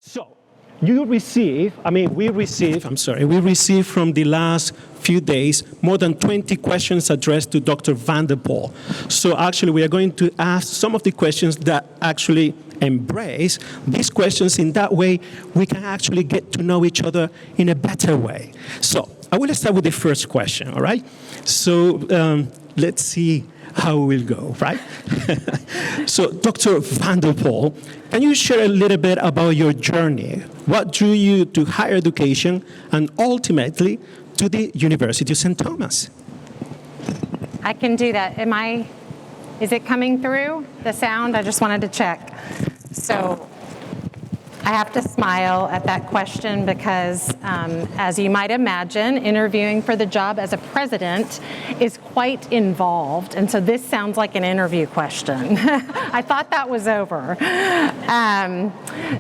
So, we receive from the last few days more than 20 questions addressed to Dr. Vanderpool. So actually, we are going to ask some of the questions that actually embrace these questions. In that way, we can actually get to know each other in a better way. So I will start with the first question, all right? So let's see how it will go, right? So, Dr. Vanderpool, can you share a little bit about your journey? What drew you to higher education and ultimately to the University of St. Thomas? I can do that. Is it coming through, the sound? I just wanted to check. So I have to smile at that question because, as you might imagine, interviewing for the job as a president is quite involved. And so this sounds like an interview question. I thought that was over.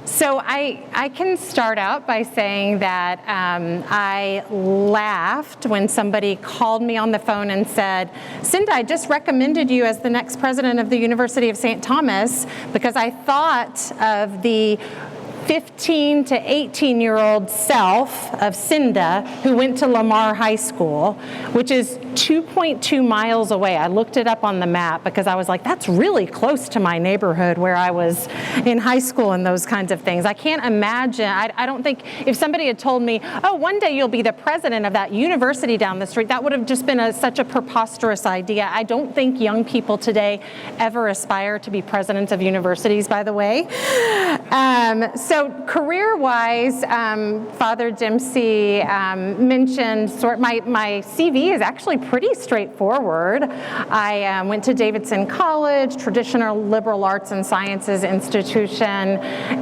So I can start out by saying that I laughed when somebody called me on the phone and said, Cinda, I just recommended you as the next president of the University of St. Thomas because I thought of the 15 to 18-year-old self of Cinda, who went to Lamar High School, which is 2.2 miles away. I looked it up on the map because I was like, that's really close to my neighborhood where I was in high school and those kinds of things. I can't imagine, I don't think, if somebody had told me, oh, one day you'll be the president of that university down the street, that would have just been such a preposterous idea. I don't think young people today ever aspire to be presidents of universities, by the way. So career-wise, Father Dempsey mentioned my CV is actually pretty straightforward. I went to Davidson College, traditional liberal arts and sciences institution,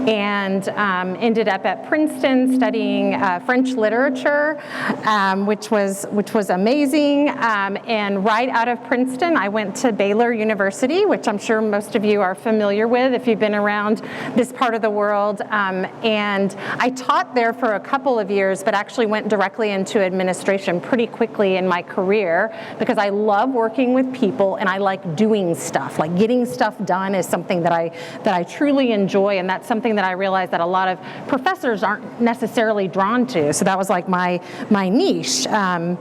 and ended up at Princeton studying French literature, which was amazing. And right out of Princeton, I went to Baylor University, which I'm sure most of you are familiar with if you've been around this part of the world. And I taught there for a couple of years, but actually went directly into administration pretty quickly in my career because I love working with people and I like doing stuff. Like getting stuff done is something that I truly enjoy, and that's something that I realize that a lot of professors aren't necessarily drawn to. So that was like my niche. And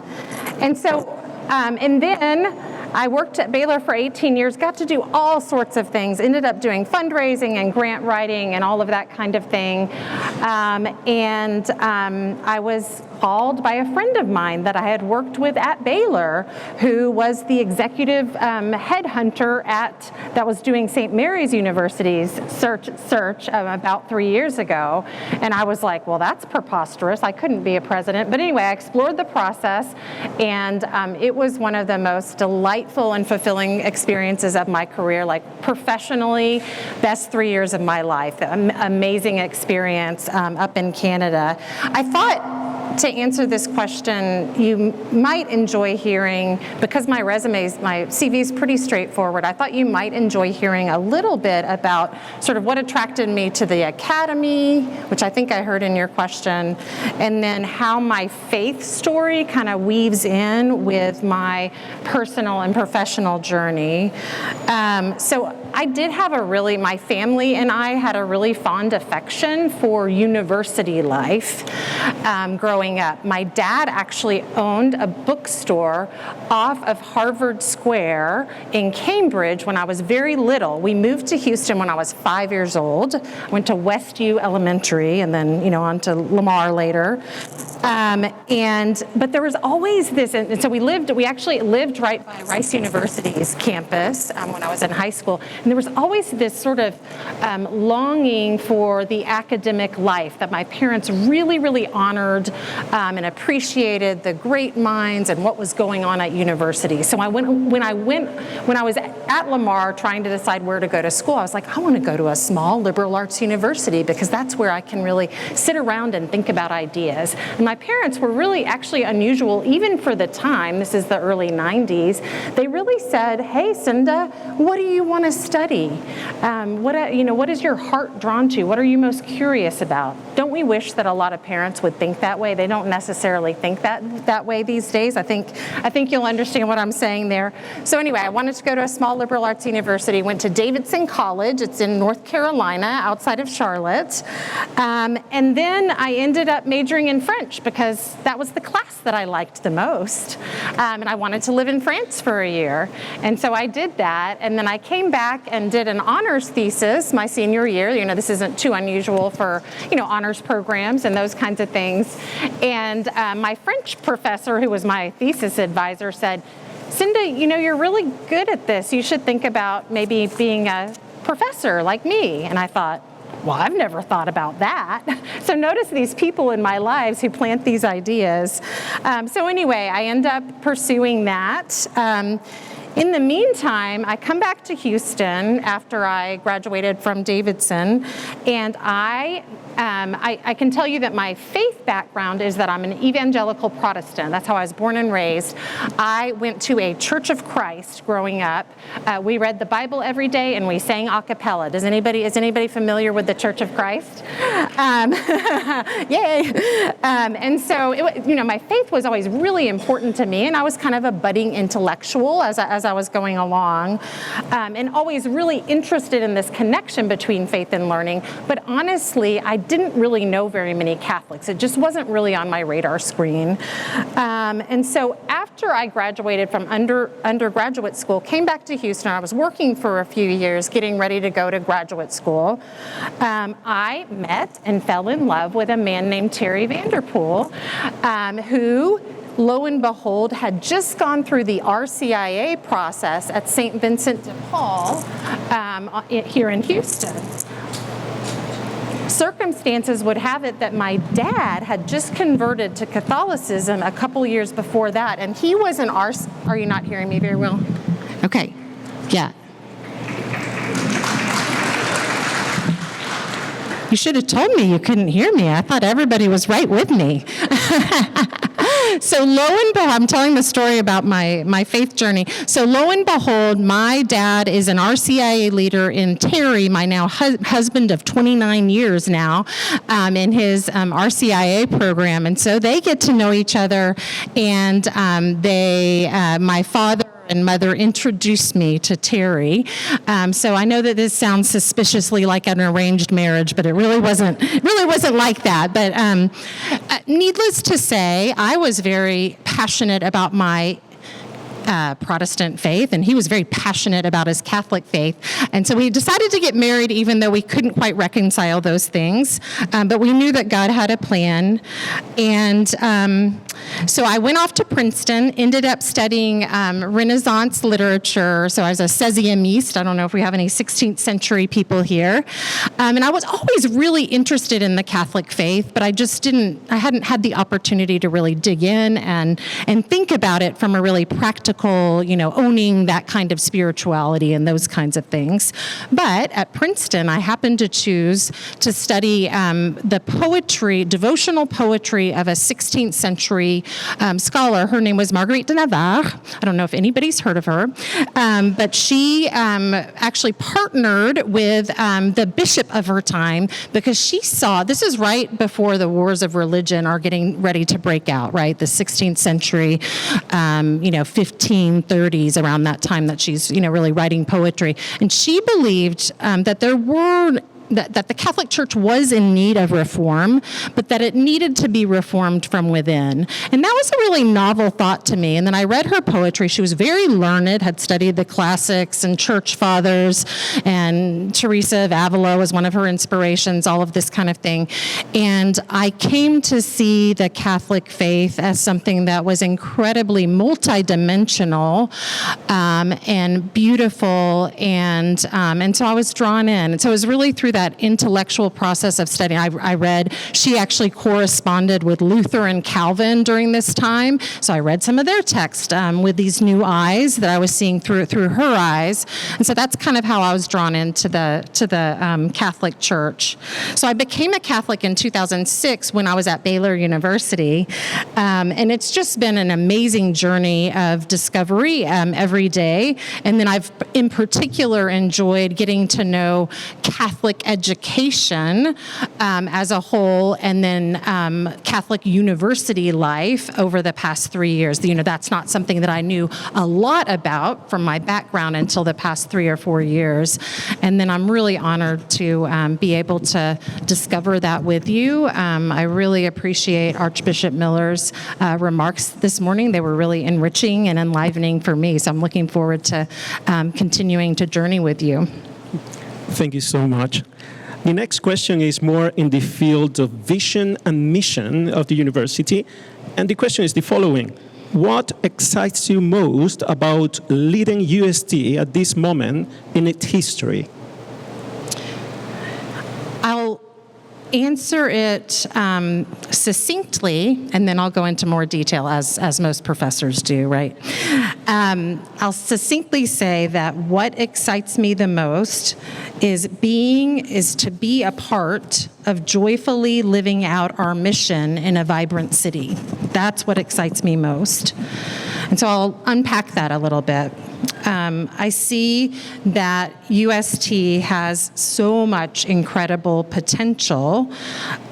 then I worked at Baylor for 18 years, got to do all sorts of things, ended up doing fundraising and grant writing and all of that kind of thing. I was called by a friend of mine that I had worked with at Baylor, who was the executive headhunter that was doing St. Mary's University's search about 3 years ago. And I was like, well, that's preposterous. I couldn't be a president. But anyway, I explored the process, and it was one of the most delightful and fulfilling experiences of my career, like professionally, best 3 years of my life. Amazing experience up in Canada. I thought, to answer this question, you might enjoy hearing, because my CV is pretty straightforward, I thought you might enjoy hearing a little bit about sort of what attracted me to the academy, which I think I heard in your question, and then how my faith story kind of weaves in with my personal and professional journey. So I did have my family and I had a really fond affection for university life growing up. My dad actually owned a bookstore off of Harvard Square in Cambridge when I was very little. We moved to Houston when I was 5 years old. I went to Westview Elementary and then, on to Lamar later. But there was always this, and so we actually lived right by Rice University's campus when I was in high school, and there was always this sort of longing for the academic life that my parents really, really honored and appreciated the great minds and what was going on at university. So when I was at Lamar trying to decide where to go to school, I was like, I want to go to a small liberal arts university because that's where I can really sit around and think about ideas. And my parents were really actually unusual, even for the time. This is the early 90s. They really said, hey, Cinda, what do you want to study? What is your heart drawn to? What are you most curious about? Don't we wish that a lot of parents would think that way? They don't necessarily think that way these days. I think you'll understand what I'm saying there. So anyway, I wanted to go to a small liberal arts university, went to Davidson College. It's in North Carolina, outside of Charlotte. And then I ended up majoring in French because that was the class that I liked the most. And I wanted to live in France for a year. And so I did that. And then I came back and did an honors thesis my senior year. This isn't too unusual for, honors programs and those kinds of things. And my French professor, who was my thesis advisor, said, Cinda, you're really good at this. You should think about maybe being a professor like me. And I thought, well, I've never thought about that. So notice these people in my lives who plant these ideas. So anyway, I end up pursuing that. In the meantime, I come back to Houston after I graduated from Davidson, and I can tell you that my faith background is that I'm an evangelical Protestant. That's how I was born and raised. I went to a Church of Christ growing up. We read the Bible every day and we sang a cappella. Is anybody familiar with the Church of Christ? Yay! And so, my faith was always really important to me, and I was kind of a budding intellectual as I was going along, and always really interested in this connection between faith and learning. But honestly, I didn't really know very many Catholics. It just wasn't really on my radar screen. And so after I graduated from undergraduate school, came back to Houston, I was working for a few years, getting ready to go to graduate school. I met and fell in love with a man named Terry Vanderpool, who, lo and behold, had just gone through the RCIA process at St. Vincent de Paul here in Houston. Circumstances would have it that my dad had just converted to Catholicism a couple years before that, and he was an Are you not hearing me very well? Okay, yeah. You should have told me you couldn't hear me. I thought everybody was right with me. So lo and behold, I'm telling the story about my faith journey. So lo and behold, my dad is an RCIA leader in Terry, my now husband of 29 years now, in his RCIA program. And so they get to know each other, and my father and mother introduced me to Terry. So I know that this sounds suspiciously like an arranged marriage, but it really wasn't like that. But needless to say, I was very passionate about my Protestant faith, and he was very passionate about his Catholic faith. And so we decided to get married even though we couldn't quite reconcile those things. But we knew that God had a plan. And so I went off to Princeton, ended up studying Renaissance literature. So I was a 16e. I don't know if we have any 16th century people here. And I was always really interested in the Catholic faith, but I hadn't had the opportunity to really dig in and think about it from a really practical, owning that kind of spirituality and those kinds of things. But at Princeton, I happened to choose to study the poetry, devotional poetry of a 16th century scholar. Her name was Marguerite de Navarre. I don't know if anybody's heard of her, but she actually partnered with the bishop of her time, because she saw, this is right before the wars of religion are getting ready to break out, right? The 16th century, 1530s, around that time that she's, really writing poetry. And she believed that that the Catholic Church was in need of reform, but that it needed to be reformed from within. And that was a really novel thought to me. And then I read her poetry. She was very learned, had studied the classics and church fathers, and Teresa of Avila was one of her inspirations, all of this kind of thing. And I came to see the Catholic faith as something that was incredibly multidimensional and beautiful, and so I was drawn in. And so it was really through that intellectual process of studying. I read, she actually corresponded with Luther and Calvin during this time, so I read some of their text with these new eyes that I was seeing through her eyes, and so that's kind of how I was drawn into the Catholic Church. So I became a Catholic in 2006 when I was at Baylor University, and it's just been an amazing journey of discovery every day. And then I've in particular enjoyed getting to know Catholic education as a whole, and then Catholic university life over the past 3 years. That's not something that I knew a lot about from my background until the past 3 or 4 years. And then I'm really honored to be able to discover that with you. I really appreciate Archbishop Miller's remarks this morning. They were really enriching and enlivening for me. So I'm looking forward to continuing to journey with you. Thank you so much. The next question is more in the field of vision and mission of the university. And the question is the following. What excites you most about leading UST at this moment in its history? I'll answer it succinctly, and then I'll go into more detail, as most professors do, right? I'll succinctly say that what excites me the most is to be a part of joyfully living out our mission in a vibrant city. That's what excites me most. And so I'll unpack that a little bit. I see that UST has so much incredible potential,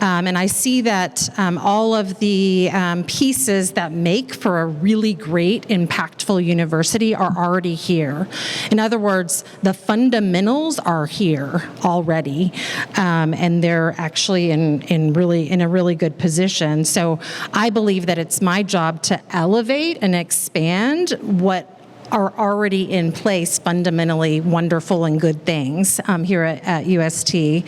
and I see that all of the pieces that make for a really great, impactful university are already here. In other words, the fundamentals are here already, and they're actually in a really good position. So I believe that it's my job to elevate and expand what are already in place, fundamentally wonderful and good things here at UST.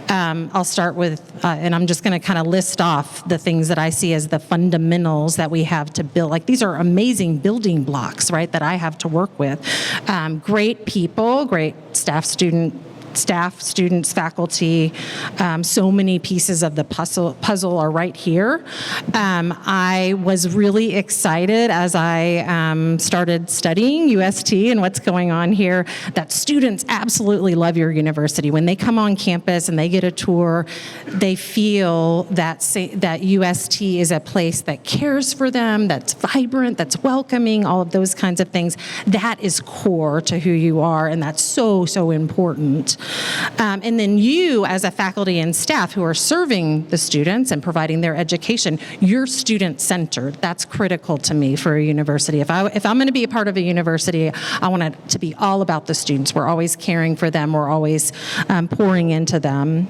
I'll start with, and I'm just going to kind of list off the things that I see as the fundamentals that we have to build. Like, these are amazing building blocks, right, that I have to work with. Great people, great staff, students, faculty, so many pieces of the puzzle are right here. I was really excited as I started studying UST and what's going on here, that students absolutely love your university. When they come on campus and they get a tour, they feel that UST is a place that cares for them, that's vibrant, that's welcoming, all of those kinds of things. That is core to who you are, and that's so, so important. And then you, as a faculty and staff who are serving the students and providing their education, you're student-centered. That's critical to me for a university. If I'm going to be a part of a university, I want it to be all about the students. We're always caring for them. We're always pouring into them.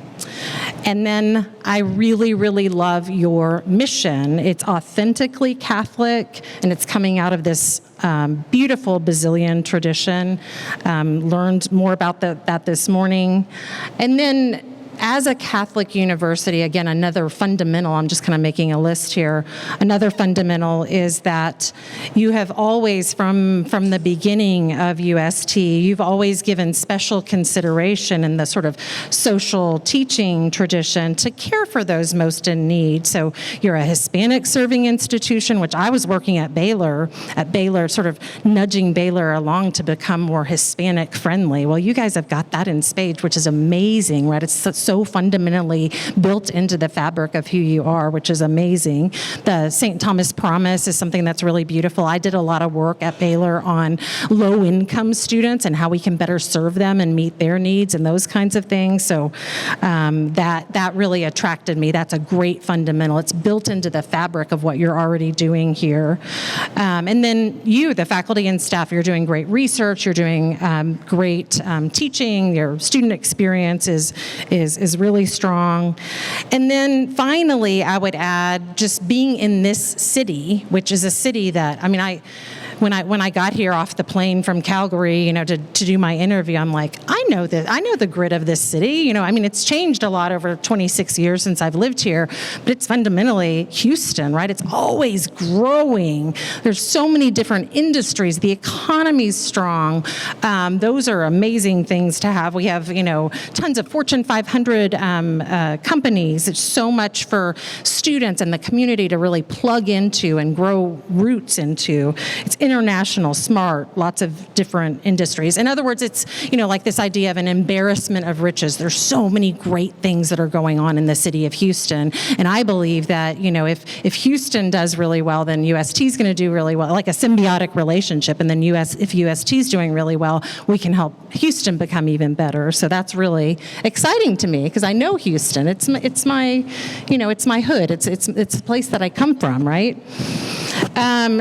And then I really, really love your mission. It's authentically Catholic, and it's coming out of this beautiful Basilian tradition. Learned more about that this morning. And then, as a Catholic university, again, another fundamental, I'm just kind of making a list here, another fundamental is that you have always, from the beginning of UST, you've always given special consideration in the sort of social teaching tradition to care for those most in need. So you're a Hispanic serving institution, which I was working at Baylor, sort of nudging Baylor along to become more Hispanic friendly. Well, you guys have got that in spades, which is amazing, right? It's so fundamentally built into the fabric of who you are, which is amazing. The St. Thomas Promise is something that's really beautiful. I did a lot of work at Baylor on low-income students and how we can better serve them and meet their needs and those kinds of things. So that really attracted me. That's a great fundamental. It's built into the fabric of what you're already doing here. And then you, the faculty and staff, you're doing great research. You're doing great teaching. Your student experience is really strong. And then finally, I would add just being in this city, which is a city that, I mean, when I got here off the plane from Calgary, to do my interview, I'm like, I know that. I know the grit of this city. I mean, it's changed a lot over 26 years since I've lived here, but it's fundamentally Houston, right? It's always growing. There's so many different industries. The economy's strong. Those are amazing things to have. We have, tons of Fortune 500 companies. It's so much for students and the community to really plug into and grow roots into. It's international, smart, lots of different industries. In other words, it's, like this idea of an embarrassment of riches. There's so many great things that are going on in the city of Houston. And I believe that, if Houston does really well, then UST is going to do really well, like a symbiotic relationship. And then if UST is doing really well, we can help Houston become even better. So that's really exciting to me because I know Houston. It's my hood. It's the place that I come from, right?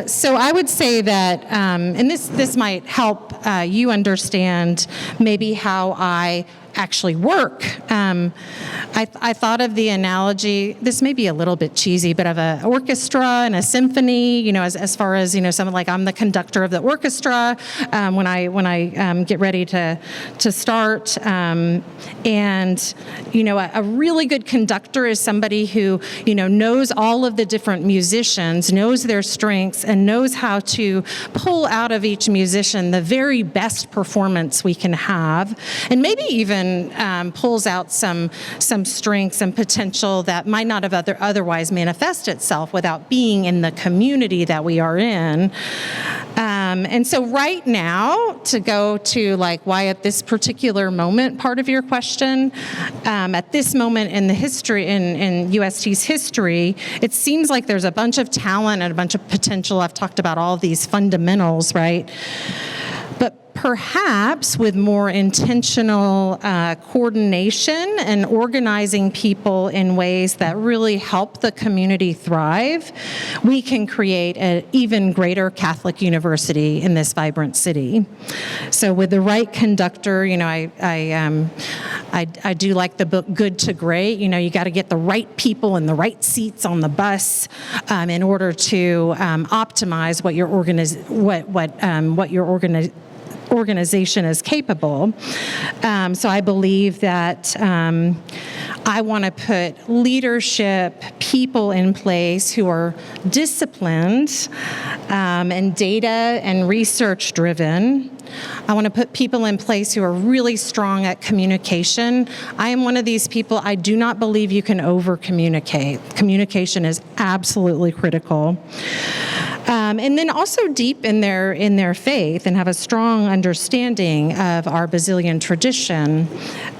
So I would say that, and this might help you understand maybe how I actually work. I thought of the analogy, this may be a little bit cheesy, but of an orchestra and a symphony, as far as, someone like I'm the conductor of the orchestra when I get ready to start. And, a really good conductor is somebody who, knows all of the different musicians, knows their strengths, and knows how to pull out of each musician the very best performance we can have, and maybe even pulls out some strengths and potential that might not have otherwise manifest itself without being in the community that we are in. And so right now, to go to why at this particular moment, part of your question, at this moment in the history, in UST's history, it seems like there's a bunch of talent and a bunch of potential. I've talked about all these fundamentals, right? But perhaps with more intentional coordination and organizing people in ways that really help the community thrive, we can create an even greater Catholic university in this vibrant city. So with the right conductor, I do like the book Good to Great. You got to get the right people in the right seats on the bus in order to optimize what your organization is capable. So I believe that I want to put leadership people in place who are disciplined and data and research driven. I want to put people in place who are really strong at communication. I am one of these people, I do not believe you can over-communicate. Communication is absolutely critical. And then also deep in their faith and have a strong understanding of our Basilian tradition.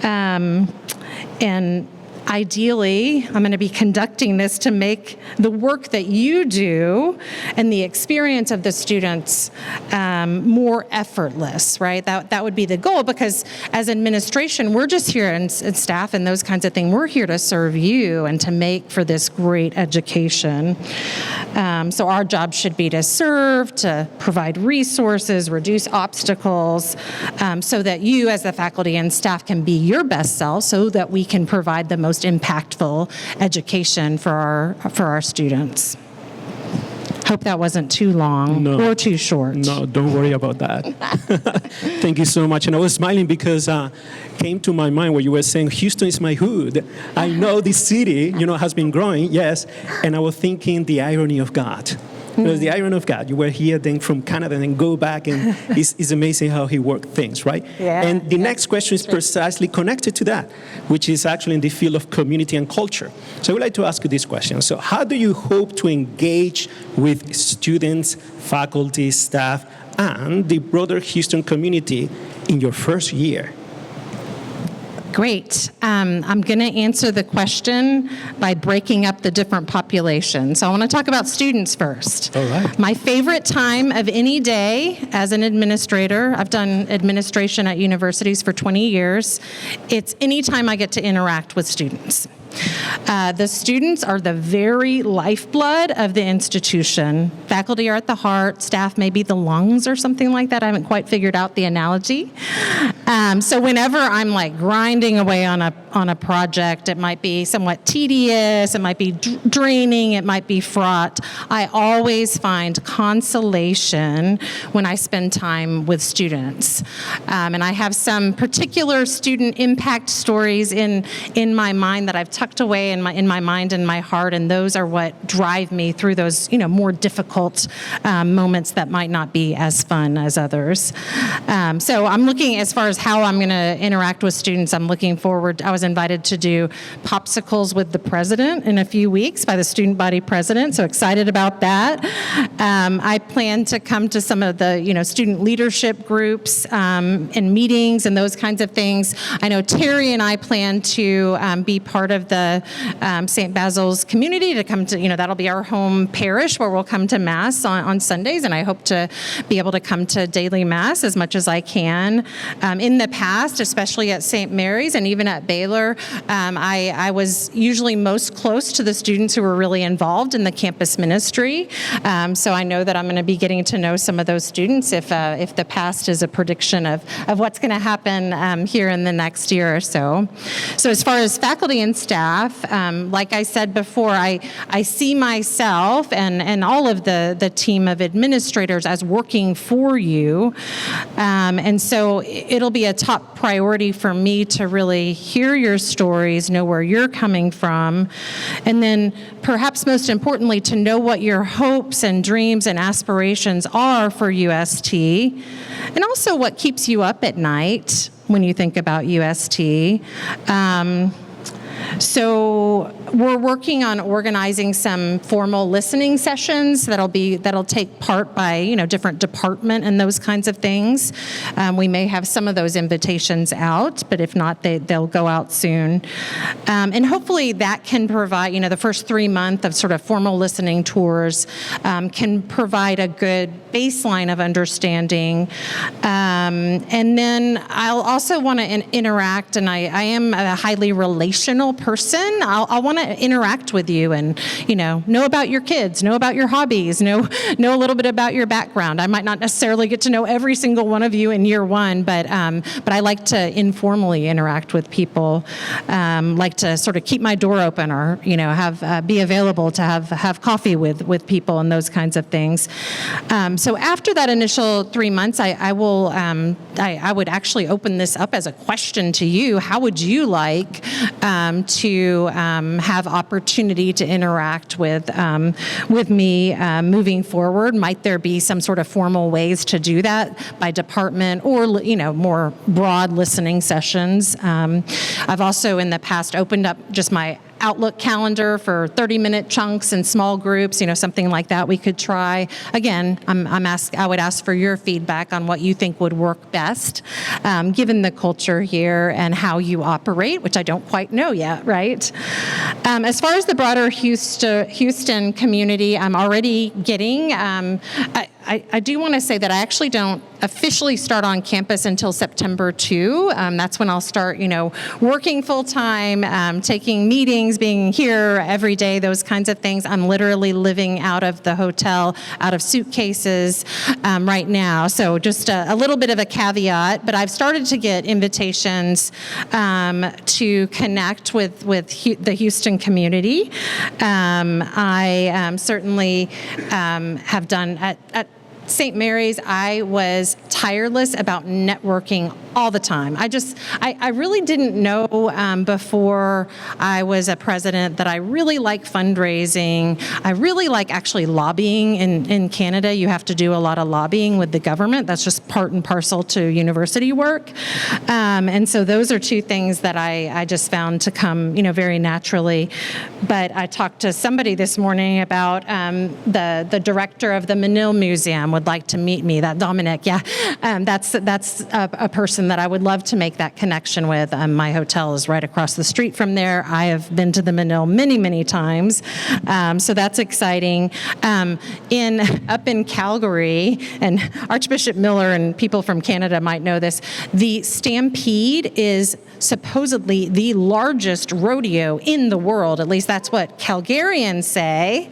And ideally, I'm going to be conducting this to make the work that you do and the experience of the students more effortless, right? That would be the goal, because as administration, we're just here, and staff and those kinds of things, we're here to serve you and to make for this great education. So our job should be to serve, to provide resources, reduce obstacles, so that you as the faculty and staff can be your best self, so that we can provide the most impactful education for our students. Hope that wasn't too long or too short. No, don't worry about that. Thank you so much. And I was smiling because came to my mind where you were saying, Houston is my hood. I know this city, has been growing, yes. And I was thinking the irony of God. There's the irony of God. You were here, then from Canada, and then go back, and it's amazing how he worked things, right? Yeah. And the next question is precisely connected to that, which is actually in the field of community and culture. So I would like to ask you this question. So how do you hope to engage with students, faculty, staff, and the broader Houston community in your first year? Great. I'm going to answer the question by breaking up the different populations. So I want to talk about students first. All right. My favorite time of any day as an administrator, I've done administration at universities for 20 years, it's any time I get to interact with students. The students are the very lifeblood of the institution. Faculty are at the heart, staff may be the lungs or something like that. I haven't quite figured out the analogy. So whenever I'm like grinding away on a project, it might be somewhat tedious, it might be draining, it might be fraught. I always find consolation when I spend time with students. And I have some particular student impact stories in my mind that I've tucked away in my mind and my heart, and those are what drive me through those more difficult moments that might not be as fun as others. So I'm looking, as far as how I'm going to interact with students, I'm looking forward. I was invited to do popsicles with the president in a few weeks by the student body president, so excited about that. I plan to come to some of the student leadership groups and meetings and those kinds of things. I know Terry and I plan to be part of the St. Basil's community, to come to, that'll be our home parish where we'll come to Mass on Sundays, and I hope to be able to come to daily Mass as much as I can. In the past, especially at St. Mary's and even at Baylor, I was usually most close to the students who were really involved in the campus ministry. So I know that I'm going to be getting to know some of those students if the past is a prediction of what's going to happen here in the next year or so. So as far as faculty and staff, like I said before, I see myself and all of the team of administrators as working for you. And so it'll be a top priority for me to really hear your stories, know where you're coming from, and then perhaps most importantly, to know what your hopes and dreams and aspirations are for UST, and also what keeps you up at night when you think about UST. So we're working on organizing some formal listening sessions that'll take part by different department and those kinds of things. We may have some of those invitations out, but if not, they'll go out soon. And hopefully that can provide, the first 3 months of sort of formal listening tours can provide a good baseline of understanding. And then I'll also want to interact, and I am a highly relational person. I'll want to interact with you and, know about your kids, know about your hobbies, know a little bit about your background. I might not necessarily get to know every single one of you in year one, but I like to informally interact with people, like to sort of keep my door open or, have be available to have coffee with people and those kinds of things. So after that initial 3 months, I would actually open this up as a question to you. How would you like to have opportunity to interact with me moving forward? Might there be some sort of formal ways to do that by department or more broad listening sessions? I've also in the past opened up just my Outlook calendar for 30-minute chunks and small groups, something like that we could try. Again, I would ask for your feedback on what you think would work best, given the culture here and how you operate, which I don't quite know yet, right? As far as the broader Houston community, I'm already getting, I do want to say that I actually don't officially start on campus until September 2. That's when I'll start, working full-time, taking meetings, being here every day, those kinds of things. I'm literally living out of the hotel, out of suitcases right now. So just a little bit of a caveat, but I've started to get invitations to connect with the Houston community. I certainly have done at St. Mary's, I was tireless about networking all the time. I really didn't know before I was a president that I really like fundraising. I really like actually lobbying. In Canada, you have to do a lot of lobbying with the government. That's just part and parcel to university work. And so those are two things that I just found to come, very naturally. But I talked to somebody this morning about the director of the Menil Museum would like to meet me, that Dominic. Yeah, that's a person that I would love to make that connection with. My hotel is right across the street from there. I have been to the Menil many, many times. So that's exciting. Up in Calgary, and Archbishop Miller and people from Canada might know this, the Stampede is supposedly the largest rodeo in the world. At least that's what Calgarians say.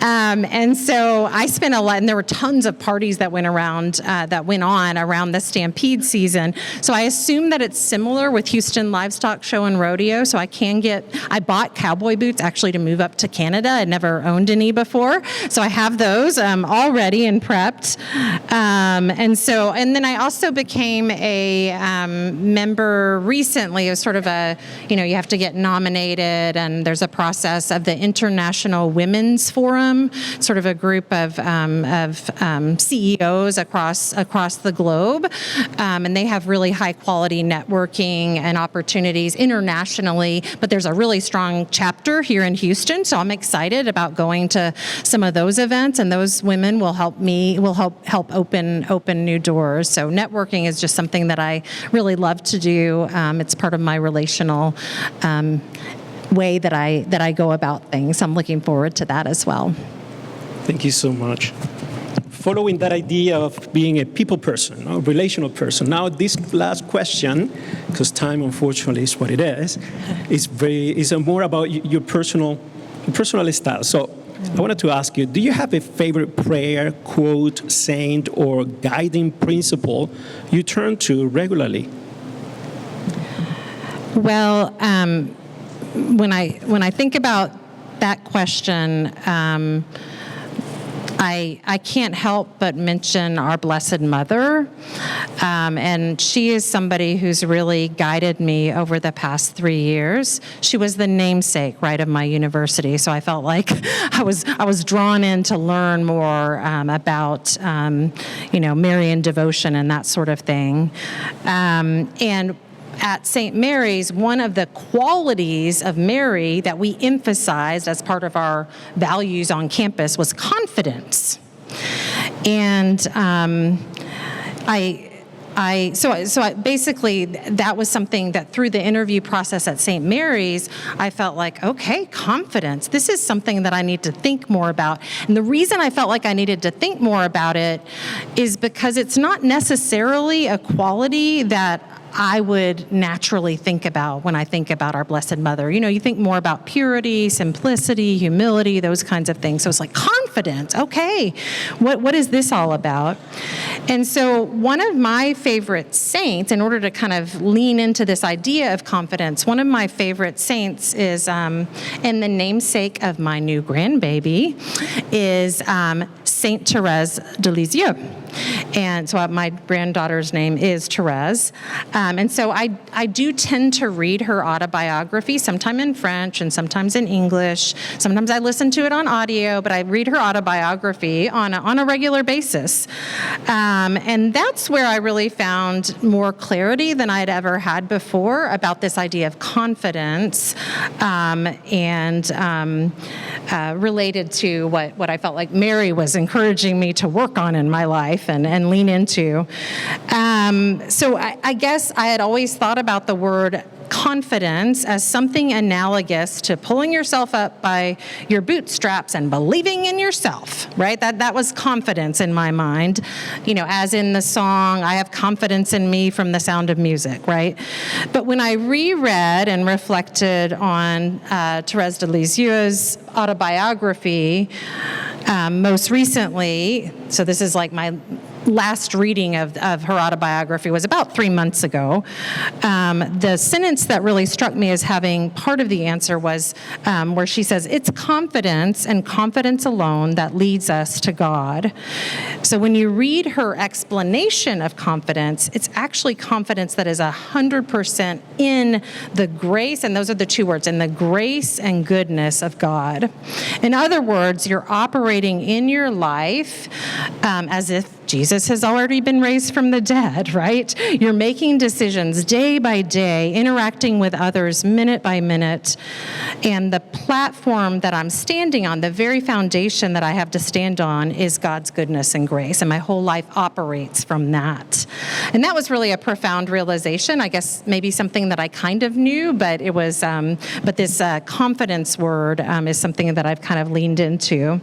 And so I spent a lot, and there were tons of parties that went on around the Stampede season. So I assume that it's similar with Houston Livestock Show and Rodeo. So I bought cowboy boots actually to move up to Canada. I'd never owned any before. So I have those all ready and prepped. And then I also became a member recently. It was sort of you have to get nominated, and there's a process of the International Women's Forum, sort of a group of CEOs across the globe, and they have really high quality networking and opportunities internationally. But there's a really strong chapter here in Houston, so I'm excited about going to some of those events, and those women will help open new doors. So networking is just something that I really love to do. It's part of my relational way that I go about things. I'm looking forward to that as well. Thank you so much. Following that idea of being a people person, a relational person. Now, this last question, because time unfortunately is what it is more about your personal style. So I wanted to ask you, do you have a favorite prayer, quote, saint, or guiding principle you turn to regularly? Well, when I think about that question, I can't help but mention our Blessed Mother, and she is somebody who's really guided me over the past 3 years. She was the namesake, right, of my university, so I felt like I was drawn in to learn more about Marian devotion and that sort of thing, and at St. Mary's, one of the qualities of Mary that we emphasized as part of our values on campus was confidence. And basically that was something that through the interview process at St. Mary's, I felt like, okay, confidence. This is something that I need to think more about. And the reason I felt like I needed to think more about it is because it's not necessarily a quality that I would naturally think about when I think about our Blessed Mother. You think more about purity, simplicity, humility, those kinds of things. So it's like confidence. Okay, what is this all about? And so one of my favorite saints, in order to kind of lean into this idea of confidence, one of my favorite saints is, and the namesake of my new grandbaby, is Saint Therese de Lisieux. And so my granddaughter's name is Therese. And so I do tend to read her autobiography, sometime in French and sometimes in English. Sometimes I listen to it on audio, but I read her autobiography on a regular basis. And that's where I really found more clarity than I'd ever had before about this idea of confidence related to what I felt like Mary was encouraging me to work on in my life and lean into. So I guess I had always thought about the word confidence as something analogous to pulling yourself up by your bootstraps and believing in yourself, right? That was confidence in my mind, as in the song, I have confidence in me from The Sound of Music, right? But when I reread and reflected on Therese de Lisieux's autobiography, most recently, so this is like my last reading of her autobiography was about 3 months ago. The sentence that really struck me as having part of the answer was where she says, it's confidence and confidence alone that leads us to God. So when you read her explanation of confidence, it's actually confidence that is 100% in the grace, and those are the two words, in the grace and goodness of God. In other words, you're operating in your life as if Jesus has already been raised from the dead, right? You're making decisions day by day, interacting with others minute by minute. And the platform that I'm standing on, the very foundation that I have to stand on, is God's goodness and grace. And my whole life operates from that. And that was really a profound realization. I guess maybe something that I kind of knew, but it was, but this confidence word is something that I've kind of leaned into.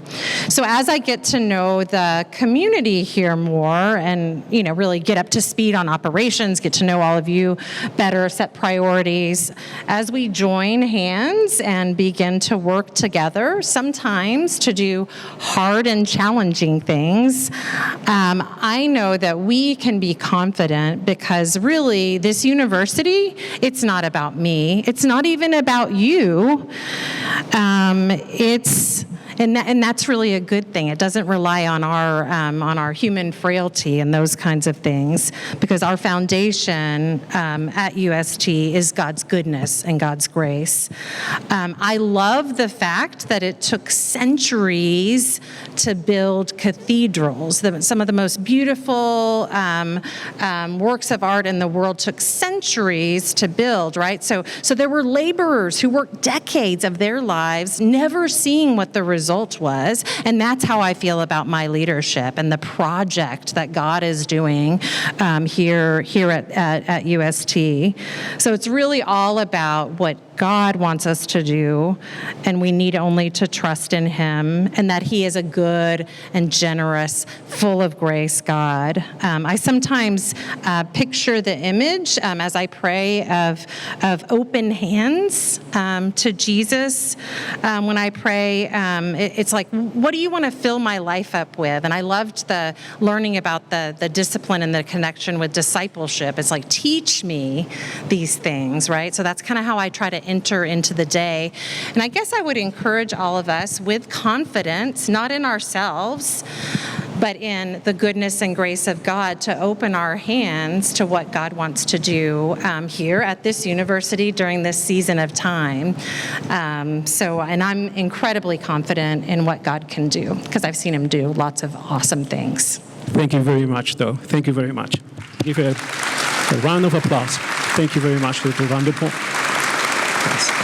So as I get to know the community here more, more and, really get up to speed on operations, get to know all of you better, set priorities. As we join hands and begin to work together, sometimes to do hard and challenging things, I know that we can be confident because really this university, it's not about me. It's not even about you. And that's really a good thing. It doesn't rely on our human frailty and those kinds of things, because our foundation at UST is God's goodness and God's grace. I love the fact that it took centuries to build cathedrals. Some of the most beautiful works of art in the world took centuries to build, right? So there were laborers who worked decades of their lives never seeing what the result was, and that's how I feel about my leadership and the project that God is doing here at UST. So it's really all about what God wants us to do, and we need only to trust in Him, and that He is a good and generous, full of grace God. I sometimes picture the image as I pray of open hands to Jesus. When I pray, it's like, what do you want to fill my life up with? And I loved the learning about the discipline and the connection with discipleship. It's like, teach me these things, right? So that's kind of how I try to enter into the day. And I guess I would encourage all of us with confidence, not in ourselves, but in the goodness and grace of God, to open our hands to what God wants to do here at this university during this season of time. And I'm incredibly confident in what God can do, because I've seen Him do lots of awesome things. Thank you very much, though. Thank you very much. Give a round of applause. Thank you very much, Dr. Vanderpool. Yes.